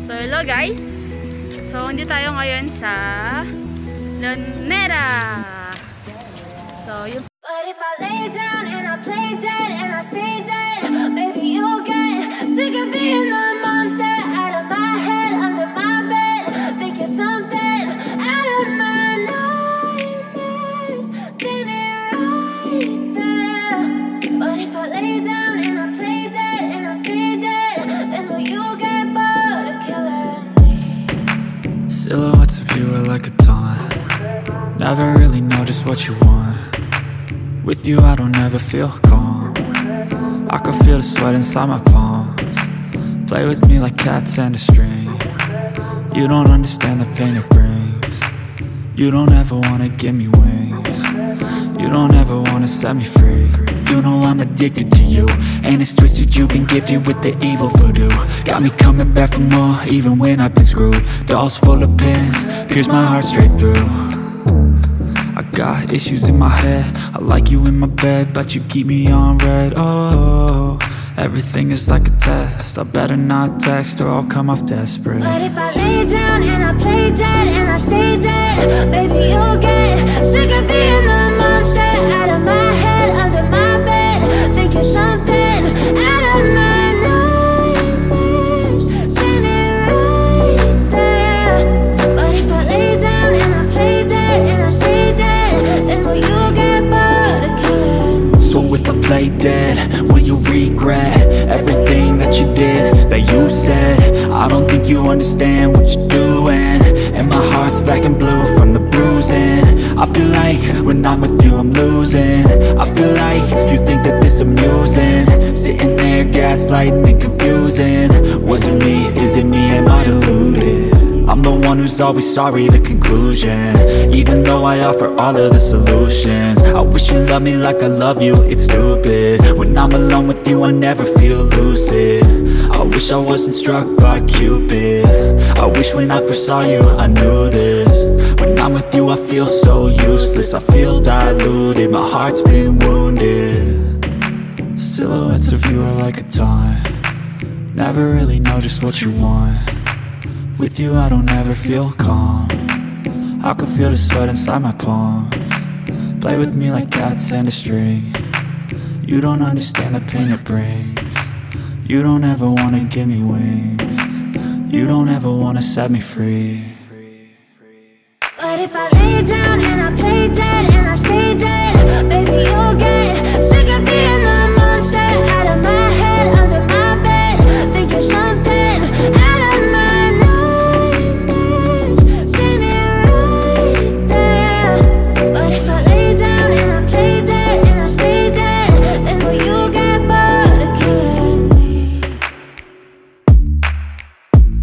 So hello guys. So hindi tayo ngayon sa Luneta. So yung But if I lay down and I play dead and I stay dead, maybe you'll get sick of being the monster out of my head, under my bed. Think you're something out of my nightmares, standing right there. But if I lay down and I play dead and I stay dead, then will you get bored of killing me? Silhouettes of you are like a taunt. Never really know just what you want. With you I don't ever feel calm. I can feel the sweat inside my palms. Play with me like cats and a string. You don't understand the pain it brings. You don't ever wanna give me wings. You don't ever wanna set me free. You know I'm addicted to you, and it's twisted, you've been gifted with the evil voodoo. Got me coming back for more, even when I've been screwed. Dolls full of pins, pierce my heart straight through. I got issues in my head, I like you in my bed, but you keep me on red. Oh, everything is like a test, I better not text or I'll come off desperate. But if I lay down and I play dead and I stay dead, baby you'll get sick of being the monster out of my head, under my bed. Think you're something out of my nightmares, standing right there. But if I lay down and I play dead and I stay dead, then will you get bored of killing me? So if I play dead, will you regret everything that you did, that you said? I don't think you understand what you're doing, and my heart's black and blue from the bruising. I feel like when I'm with you I'm losing. I feel like you think that this amusing, sitting there gaslighting and confusing. Was it me? Is it me? Am I deluded? I'm the one who's always sorry, the conclusion, even though I offer all of the solutions. I wish you loved me like I love you, it's stupid. When I'm alone with you I never feel lucid. I wish I wasn't struck by Cupid. I wish when I first saw you I knew this. When I'm with you I feel so useless, I feel diluted, my heart's been wounded. Silhouettes of you are like a taunt. Never really know just what you want. With you I don't ever feel calm. I can feel the sweat inside my palms. Play with me like cats and a string. You don't understand the pain it brings. You don't ever wanna give me wings. You don't ever wanna set me free. But if I lay down and I play dead and I stay dead, baby you'll get sick of being the monster out of my head, under my bed. Think you're something out of my nightmares, standing right there. But if I lay down and I play dead and I stay dead, then will you get bored of killing me?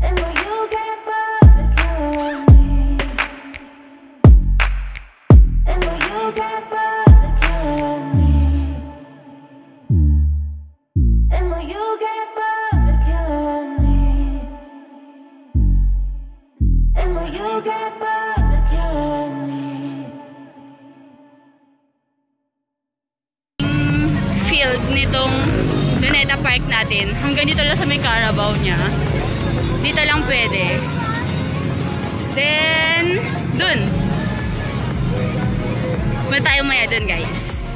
Then will you get bored of killing me? Then will you get bored of killing me? Then will you get bored of killing me? Then will you get bored of killing me? field nitong Luneta Park natin. Hanggang dito lang sa may Carabao niya. Dito lang pwede. Then, dun. May tayo maya dun guys.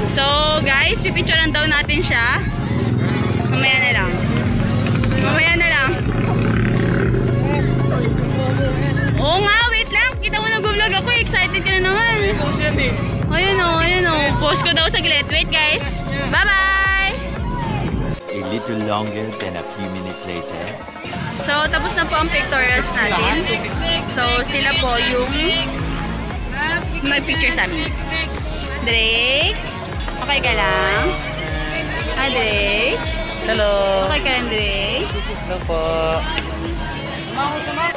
So guys, pipicturean daw natin siya. Mamaya na lang. Mamaya na lang. Oo nga, wait lang. Kita mo nag-vlog ako. Excited ka na naman. Ayun o, ayun o. Post ko daw saglit. Wait guys. Bye-bye! A little longer than a few minutes later. So, tapos na po ang pictorials natin. So, sila po yung mag-picture sa amin. Drake? Okay ka lang? Hi, Drake? Hello. Okay ka lang, Drake? Hello po.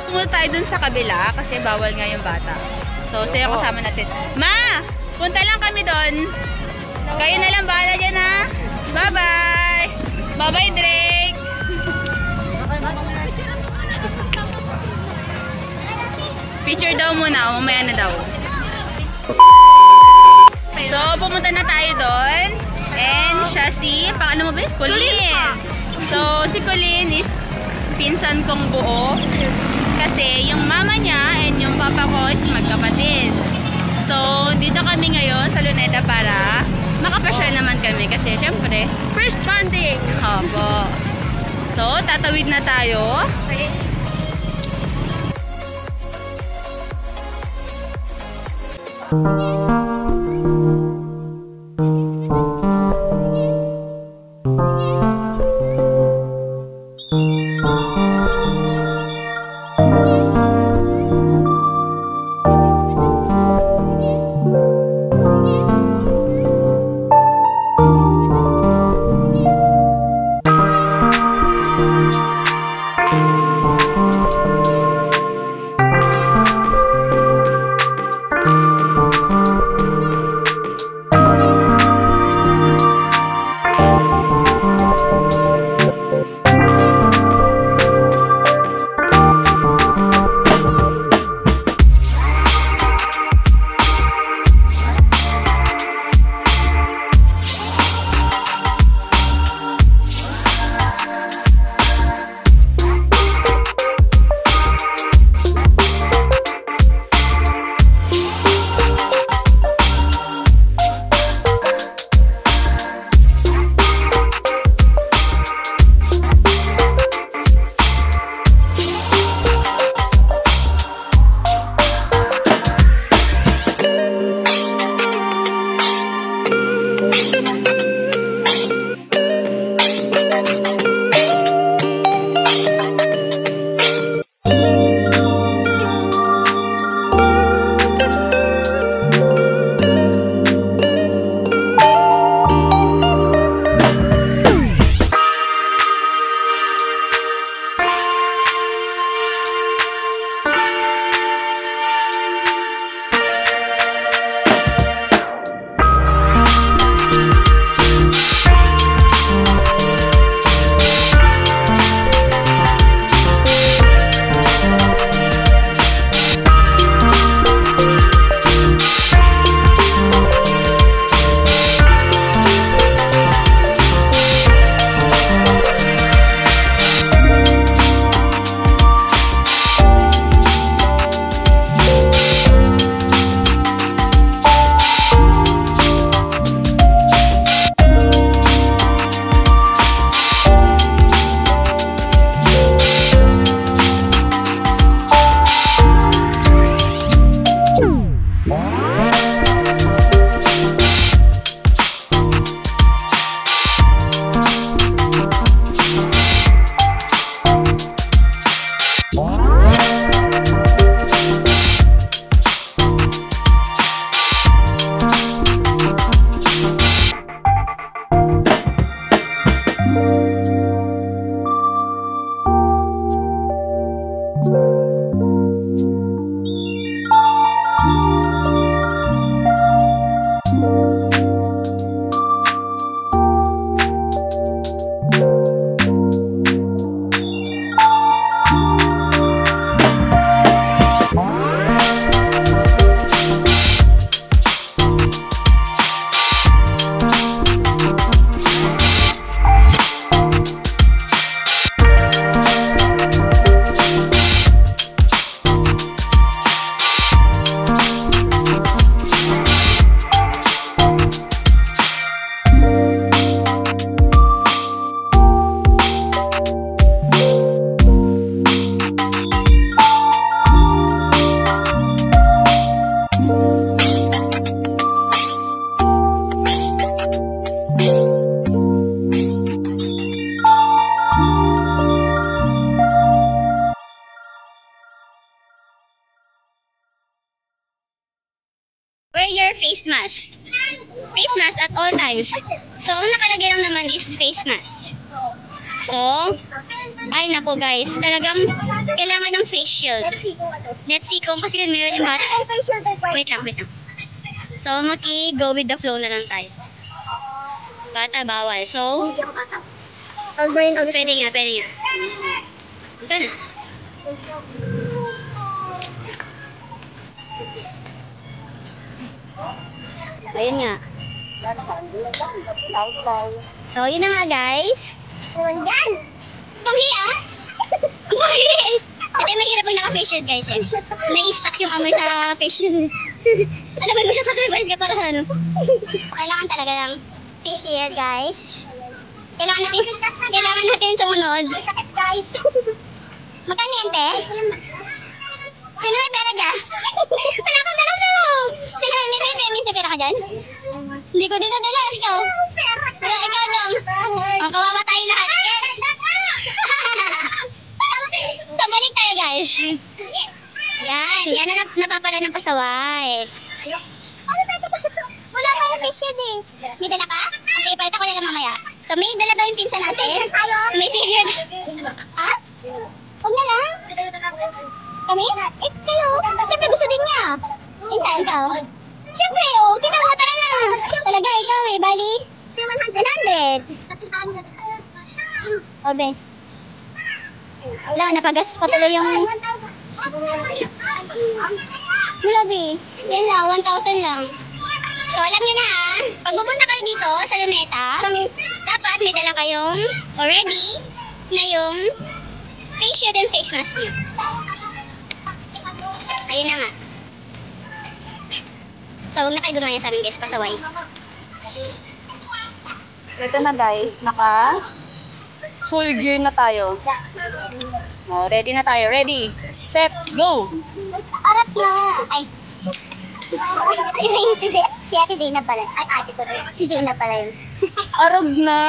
Pumunta tayo dun sa kabila kasi bawal nga yung bata. So, sa'yo kasama natin. Ma! Punta lang kami dun. Kayo na lang bahala dyan, ha? Bye-bye! Bye-bye, Drake! Picture daw muna, mamaya na daw. So, pumunta na tayo doon. And siya si, ano mo ba? Colleen. So, si Colleen is pinsan kong buo. Kasi yung mama niya and yung papa ko is magkapatid. So, dito kami ngayon sa Luneta para makapasyal naman kami. Kasi, syempre, First bonding. opo. So, tatawid na tayo. Wear your face mask. Face mask at all times. So, ang nakalagay lang naman is face mask. So, ay naku guys, talagang kailangan ng face shield. Let's see kung kasi yun meron yung bata. Wait lang. So, go with the flow na lang tayo. Bata, bawal. So, pwede nga. Ito na. Ayun nga. So, yun na nga guys. Yan! Panghi ah! Panghi! Ito yung mahirap pag naka-face shield guys eh. Nai-stuck yung amoy sa face shield. Alam mo sa sacrifice ka para ano. Kailangan talaga ng face shield guys. Kailangan natin sumunod. Guys. Magkano yan, te? Sino may pera dyan? Wala kang dala sa'yo. Sino may pera ka dyan? Hindi ko din nadala. Ikaw. Ikaw dong. Ang kawawa tayo lahat. So, balik tayo guys. Yan. Yan na napapala ng pasaway. Wala pa yung face shield eh. May dala ka? Okay, palit ako na lang mamaya. So, may dala daw yung pinsa natin. May savior. Ha? Huwag na lang. Kami? Eh, kayo. Siyempre gusto din niya. Saan ka? Siyempre, oh. Tingnan mo, tara na. Talaga, ikaw eh. Bali? 100. Obe. Wala, napagas patuloy yung... Wala, be. Yan lang, 1,000 lang. So, alam niyo na ha. Pag pupunta kayo dito sa Luneta, dapat may dala kayong already na yung face shield and face mask niyo. Ayun na nga. So, huwag na kayo gumaya sa amin guys, pasaway. Ito na guys, naka full gear na tayo. Oh, ready na tayo. Ready, set, go! Arat na! Ay! Si Ate Zayna pala. Ay, ate ko rin. Si Zayna pala yun. Arog na!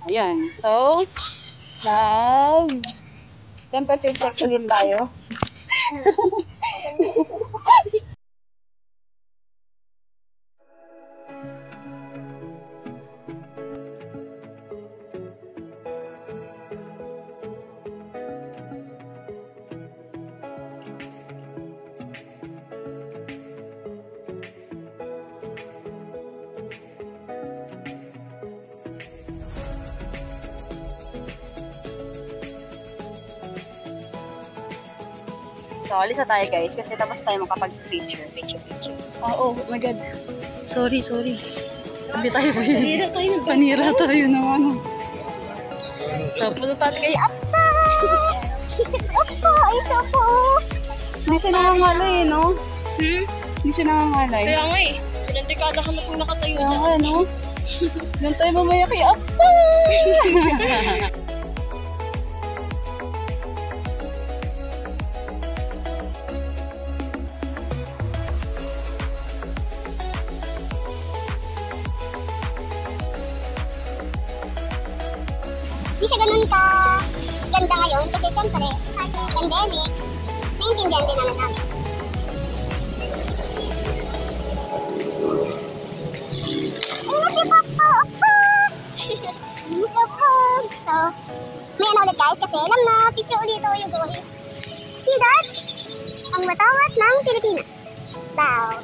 Ayan. So, temperature check ulit tayo. So, alis na tayo guys kasi tapos tayo makapag-picture. Oh my god. Sorry. Hindi tayo panira tayo naman. So, punta tayo kay Appa! Appa! Isa po! Hindi siya nangangalay, no? Hindi siya nangangalay. Kaya nga eh. Ilang dekada ka na pong nakatayo Kaya dyan. nga, no? Doon tayo mamaya kay Appa! Hindi siya ganun ka ganda ngayon kasi syempre, pandemic, naiintindihan din naman namin. Ay, si Papa! So, may ano ulit guys kasi alam na, picture ulit yung boys. See that? Ang matawat ng Pilipinas. Wow!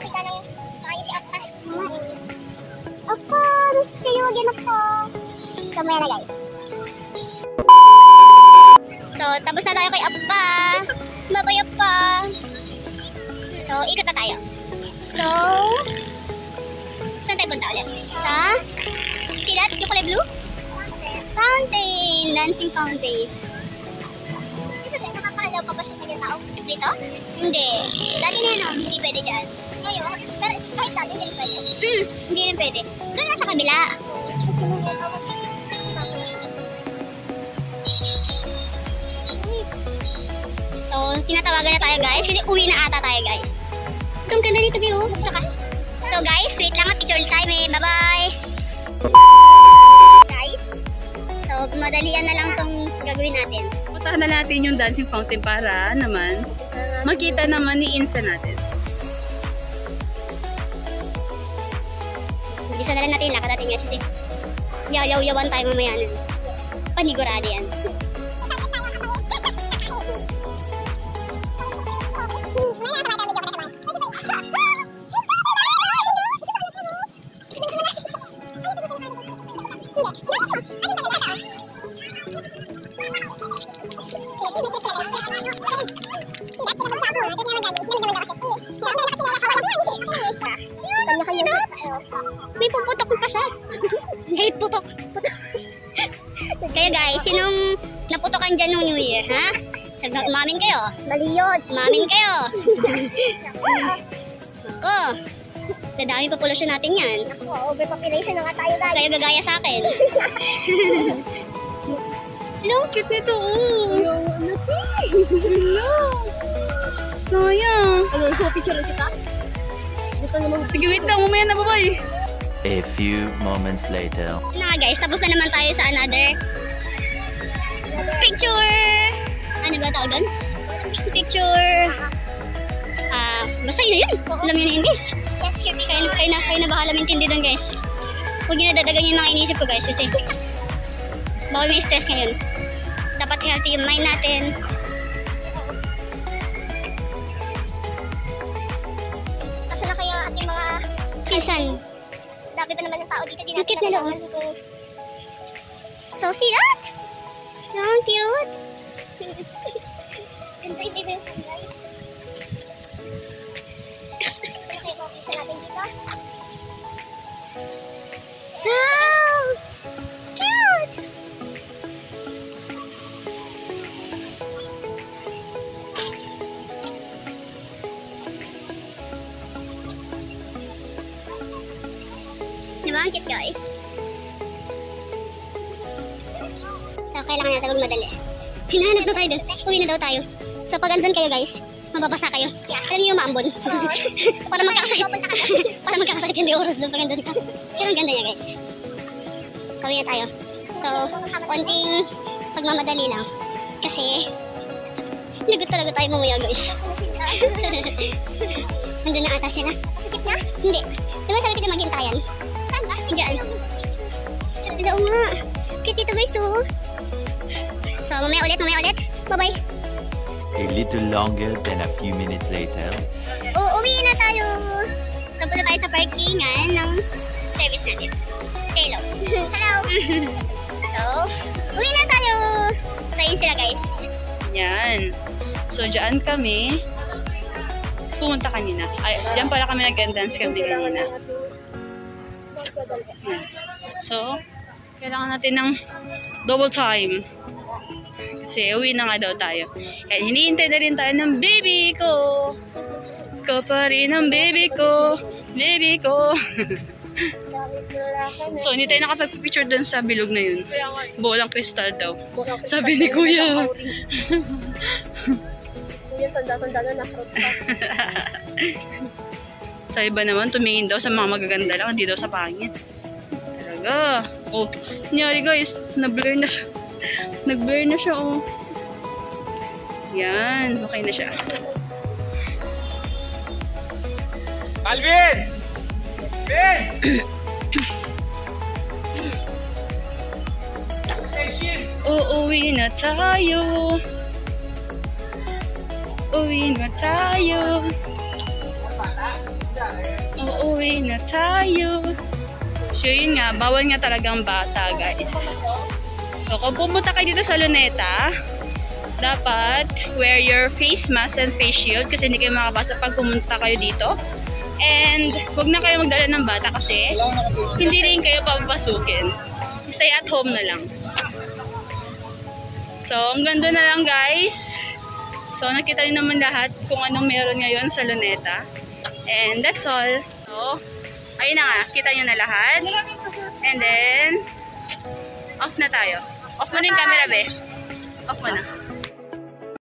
Kita ng kaya si Appa. Appa, gusto sa'yo again ako. So, maya na guys. So, tapos na tayo kay Appa. Babay Appa. So, ikot na tayo. So, saan tayo punta ulit? Sa, see that? Yung kulay blue? Fountain! Dancing fountain. Dito ba? Nakakalaw pa ba siya kanya tao? Dito? Hindi. Dati na yun, hindi pwede dyan. Ngayon, pero kahit dati, hindi rin pwede. Hindi rin pwede. Doon lang sa kabila. So, tinatawagan na tayo guys kasi uwi na ata tayo guys. Ang ganda dito, biro. So guys, wait lang at picture time eh. Bye-bye! Guys, so madalian na lang tong gagawin natin. Puntahan na natin yung dancing fountain para naman makita naman ni Insa natin. Bisa na rin natin yung lakad natin kasi yaw-yawan tayo mamaya nun. Panigurado yan. ha? Sabi, umamin kayo. Mali yun. Umamin kayo. Ako. Dadami populasyon natin yan. Ako, overpopulation na nga tayo guys. Kayo gagaya sa akin. Hello? Cute nito, oh. Hello. Sayang. Ano, so picture kita? Sige, wait lang. Mamaya na, bye-bye. A few moments later. Yun na nga guys, tapos na naman tayo sa another picture! Ano ba tawag doon? Picture! Basta yun na yun. Alam yun na yun guys. Yes, kayo na bahala mintindi doon guys. Huwag nyo nadadagan yung mga inisip ko guys kasi bawal may stress ngayon. Dapat healthy yung mind natin. Asa na kaya ating mga pinsan? So, dami pa naman ng tao dito. Ang cute na loob. So, see that? Ang cute. Ganda yung baby. Wow! Cute! Diba ang cute guys? So kailangan natin magmadali. Hinahanap na tayo dun. Uwi na daw tayo. So pag andun kayo guys, mababasa kayo. Alam niyo yung maambon. Para magkakasakit hindi oras doon pag andun ka. Pero ang ganda niya guys. So uwi na tayo. So konting pagmamadali lang. Kasi lagot talaga tayo mamaya guys. Andun na ata sila. Sa jeep na? Hindi. Diba sabi ko dyan maghintayan? Saan ba? Diyan. Oo nga. Cute dito guys oh. So mamaya ulit. Bye-bye. A little longer than a few minutes later. Uwi na tayo. So punta tayo sa parkingan ng service natin. Say hello. Hello. So, uwi na tayo. So yun sila guys. Yan. So, dyan kami pumunta kanina. Ay, dyan pala kami nag-dance kami kanina. Yan. So, kailangan natin ng double time. Kasi uwi na nga daw tayo. And hinihintay na rin tayo ng baby ko. Ko pa rin ang baby ko. Baby ko. So, hindi tayo nakapag-picture dun sa bilog na yun. Bolang kristal daw. Sabi ni Kuya. Kuya, tanda-tanda na na-fruit pa. Sa iba naman, tumingin daw sa mga magaganda lang, hindi daw sa pangit. Talaga. Oh, nangyari guys, na-blur na siya. Nag-blur na siya, oh. Yan, okay na siya. Alvin! Ben! Uuwi na tayo. Uuwi na tayo. Uuwi na tayo. So yun nga, bawal nga talagang bata guys. So kung pumunta kayo dito sa Luneta, dapat wear your face mask and face shield kasi hindi kayo makapasok pag pumunta kayo dito. And huwag na kayo magdala ng bata kasi hindi rin kayo papapasukin. Stay at home na lang. So hanggang doon na lang guys. So nakita niyo naman lahat kung anong meron ngayon sa Luneta. And that's all. So ayun na nga, kita niyo na lahat. And then off na tayo. Off mo na yung camera, be. Off mo na.